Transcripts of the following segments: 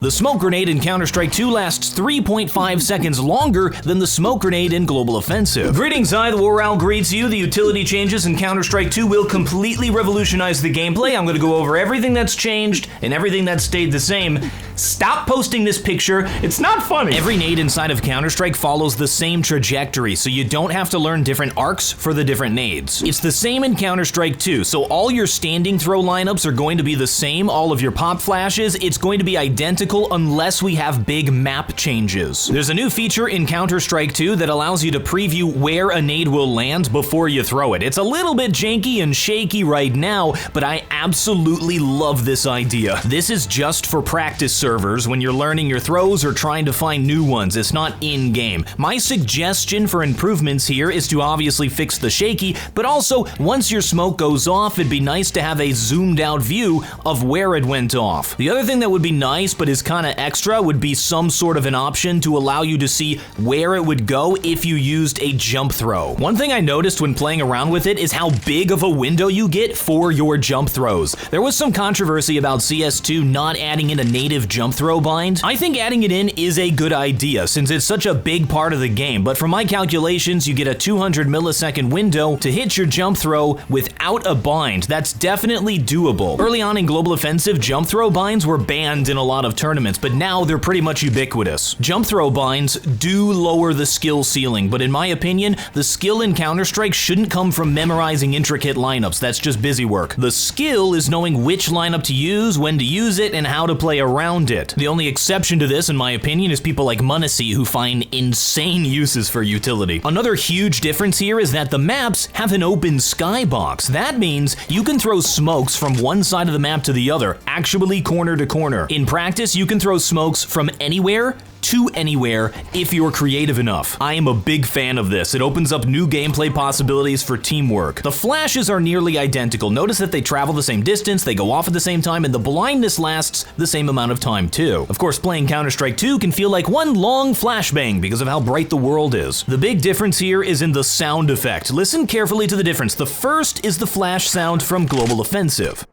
The smoke grenade in Counter-Strike 2 lasts 3.5 seconds longer than the smoke grenade in Global Offensive. Greetings, TheWarOwl greets you. The utility changes in Counter-Strike 2 will completely revolutionize the gameplay. I'm going to go over everything that's changed and everything that's stayed the same. Stop posting this picture. It's not funny. Every nade inside of Counter-Strike follows the same trajectory, so you don't have to learn different arcs for the different nades. It's the same in Counter-Strike 2, so all your standing throw lineups are going to be the same. All of your pop flashes, it's going to be identical unless we have big map changes. There's a new feature in Counter-Strike 2 that allows you to preview where a nade will land before you throw it. It's a little bit janky and shaky right now, but I absolutely love this idea. This is just for practice servers when you're learning your throws or trying to find new ones. It's not in-game. My suggestion for improvements here is to obviously fix the shaky, but also once your smoke goes off, it'd be nice to have a zoomed out view of where it went off. The other thing that would be nice, but is kind of extra, would be some sort of an option to allow you to see where it would go if you used a jump throw. One thing I noticed when playing around with it is how big of a window you get for your jump throws. There was some controversy about CS2 not adding in a native jump throw bind. I think adding it in is a good idea since it's such a big part of the game, but from my calculations, you get a 200 millisecond window to hit your jump throw without a bind. That's definitely doable. Early on in Global Offensive, jump throw binds were banned in a lot of tournaments, but now they're pretty much ubiquitous. Jump throw binds do lower the skill ceiling, but in my opinion, the skill in Counter-Strike shouldn't come from memorizing intricate lineups. That's just busy work. The skill is knowing which lineup to use, when to use it, and how to play around it. The only exception to this, in my opinion, is people like Munacy who find insane uses for utility. Another huge difference here is that the maps have an open skybox. That means you can throw smokes from one side of the map to the other, actually corner to corner. In practice, you can throw smokes from anywhere to anywhere if you're creative enough. I am a big fan of this. It opens up new gameplay possibilities for teamwork. The flashes are nearly identical. Notice that they travel the same distance, they go off at the same time, and the blindness lasts the same amount of time too. Of course, playing Counter-Strike 2 can feel like one long flashbang because of how bright the world is. The big difference here is in the sound effect. Listen carefully to the difference. The first is the flash sound from Global Offensive.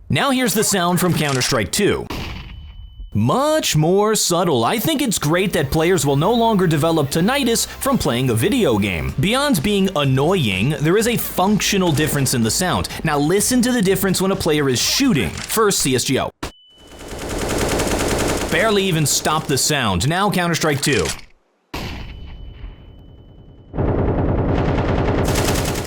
Now here's the sound from Counter-Strike 2. Much more subtle. I think it's great that players will no longer develop tinnitus from playing a video game. Beyond being annoying, there is a functional difference in the sound. Now listen to the difference when a player is shooting. First, CSGO. Barely even stopped the sound. Now Counter-Strike 2.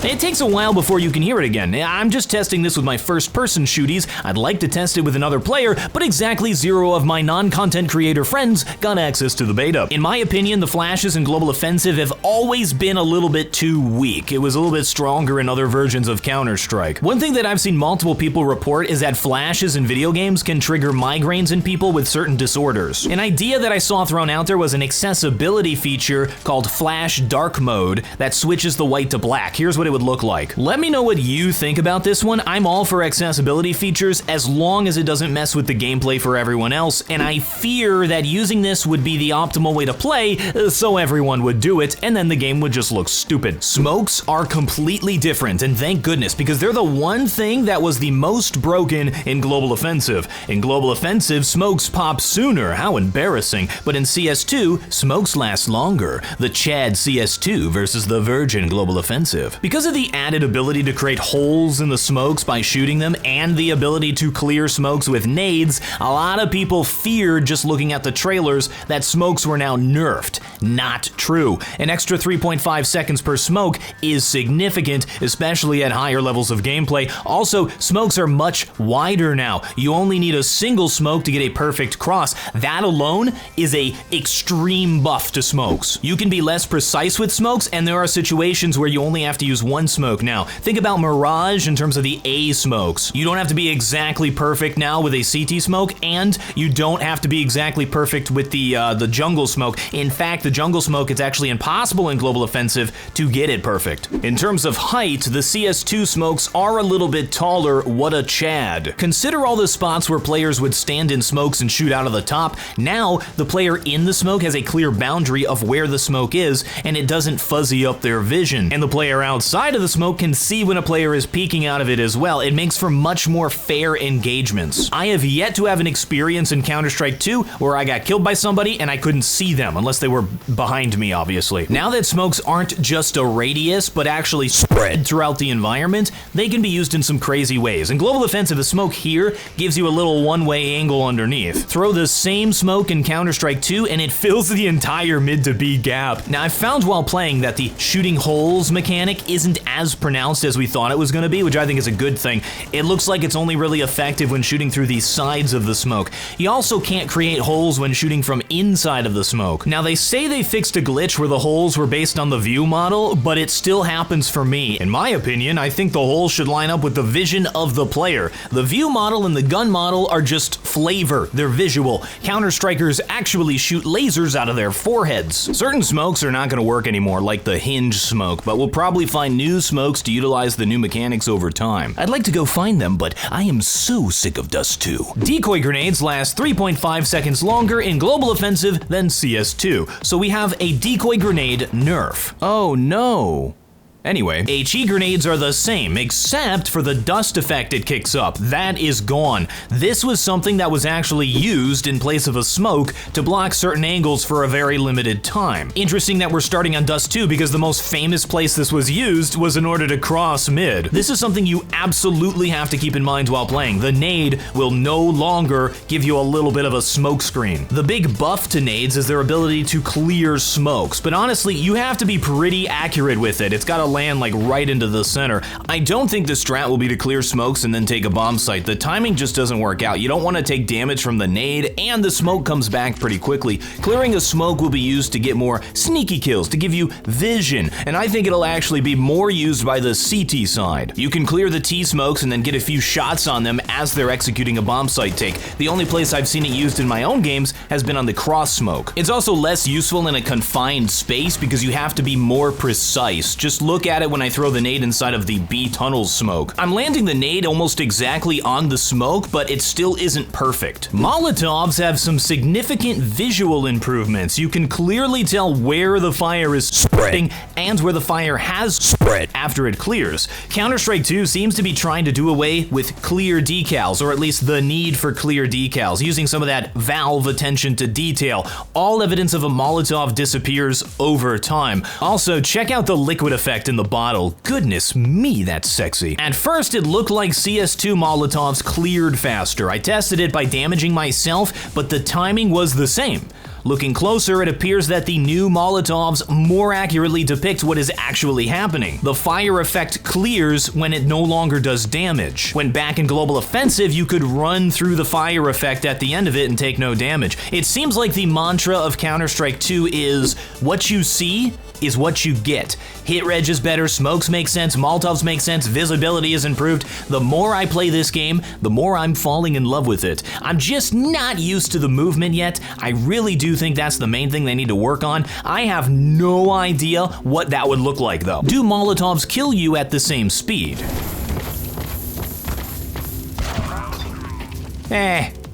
It takes a while before you can hear it again. I'm just testing this with my first-person shooties. I'd like to test it with another player, but exactly 0 of my non-content creator friends got access to the beta. In my opinion, the flashes in Global Offensive have always been a little bit too weak. It was a little bit stronger in other versions of Counter-Strike. One thing that I've seen multiple people report is that flashes in video games can trigger migraines in people with certain disorders. An idea that I saw thrown out there was an accessibility feature called Flash Dark Mode that switches the white to black. Here's what it would look like. Let me know what you think about this one. I'm all for accessibility features as long as it doesn't mess with the gameplay for everyone else, and I fear that using this would be the optimal way to play, so everyone would do it, and then the game would just look stupid. Smokes are completely different, and thank goodness, because they're the one thing that was the most broken in Global Offensive. In Global Offensive, smokes pop sooner. How embarrassing. But in CS2, smokes last longer. The Chad CS2 versus the Virgin Global Offensive. Because of the added ability to create holes in the smokes by shooting them and the ability to clear smokes with nades, a lot of people feared just looking at the trailers that smokes were now nerfed. Not true. An extra 3.5 seconds per smoke is significant, especially at higher levels of gameplay. Also, smokes are much wider now. You only need a single smoke to get a perfect cross. That alone is a extreme buff to smokes. You can be less precise with smokes, and there are situations where you only have to use one smoke now. Think about Mirage in terms of the A smokes. You don't have to be exactly perfect now with a CT smoke, and you don't have to be exactly perfect with the jungle smoke. In fact, the jungle smoke, it's actually impossible in Global Offensive to get it perfect. In terms of height, the CS2 smokes are a little bit taller. What a Chad. Consider all the spots where players would stand in smokes and shoot out of the top. Now, the player in the smoke has a clear boundary of where the smoke is, and it doesn't fuzzy up their vision. And the player outside side of the smoke can see when a player is peeking out of it as well. It makes for much more fair engagements. I have yet to have an experience in Counter-Strike 2 where I got killed by somebody and I couldn't see them, unless they were behind me, obviously. Now that smokes aren't just a radius, but actually spread throughout the environment, they can be used in some crazy ways. In Global Offensive, the smoke here gives you a little one-way angle underneath. Throw the same smoke in Counter-Strike 2 and it fills the entire mid to B gap. Now, I've found while playing that the shooting holes mechanic isn't as pronounced as we thought it was going to be, which I think is a good thing. It looks like it's only really effective when shooting through the sides of the smoke. You also can't create holes when shooting from inside of the smoke. Now, they say they fixed a glitch where the holes were based on the view model, but it still happens for me. In my opinion, I think the holes should line up with the vision of the player. The view model and the gun model are just flavor. They're visual. Counter-Strikers actually shoot lasers out of their foreheads. Certain smokes are not going to work anymore, like the hinge smoke, but we'll probably find new smokes to utilize the new mechanics over time. I'd like to go find them, but I am so sick of Dust 2. Decoy grenades last 3.5 seconds longer in Global Offensive than CS2, so we have a decoy grenade nerf. Oh no. Anyway, HE grenades are the same, except for the dust effect it kicks up. That is gone. This was something that was actually used in place of a smoke to block certain angles for a very limited time. Interesting that we're starting on Dust 2 because the most famous place this was used was in order to cross mid. This is something you absolutely have to keep in mind while playing. The nade will no longer give you a little bit of a smoke screen. The big buff to nades is their ability to clear smokes, but honestly, you have to be pretty accurate with it. It's got to land like right into the center. I don't think the strat will be to clear smokes and then take a bomb site. The timing just doesn't work out. You don't want to take damage from the nade, and the smoke comes back pretty quickly. Clearing a smoke will be used to get more sneaky kills, to give you vision, and I think it'll actually be more used by the CT side. You can clear the T smokes and then get a few shots on them as they're executing a bomb site take. The only place I've seen it used in my own games has been on the cross smoke. It's also less useful in a confined space because you have to be more precise. Just look at it when I throw the nade inside of the B tunnel smoke. I'm landing the nade almost exactly on the smoke, but it still isn't perfect. Molotovs have some significant visual improvements. You can clearly tell where the fire is spreading and where the fire has spread after it clears. Counter-Strike 2 seems to be trying to do away with clear decals, or at least the need for clear decals, using some of that Valve attention to detail. All evidence of a Molotov disappears over time. Also, check out the liquid effect in the bottle. Goodness me, that's sexy. At first, it looked like CS2 Molotovs cleared faster. I tested it by damaging myself, but the timing was the same. Looking closer, it appears that the new Molotovs more accurately depict what is actually happening. The fire effect clears when it no longer does damage. When back in Global Offensive, you could run through the fire effect at the end of it and take no damage. It seems like the mantra of Counter-Strike 2 is, what you see is what you get. Hit reg is better, smokes make sense, Molotovs make sense, visibility is improved. The more I play this game, the more I'm falling in love with it. I'm just not used to the movement yet. I really do think that's the main thing they need to work on. I have no idea what that would look like though. Do Molotovs kill you at the same speed?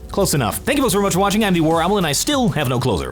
Close enough. Thank you folks very much for watching. I'm TheWarOwl and I still have no closer.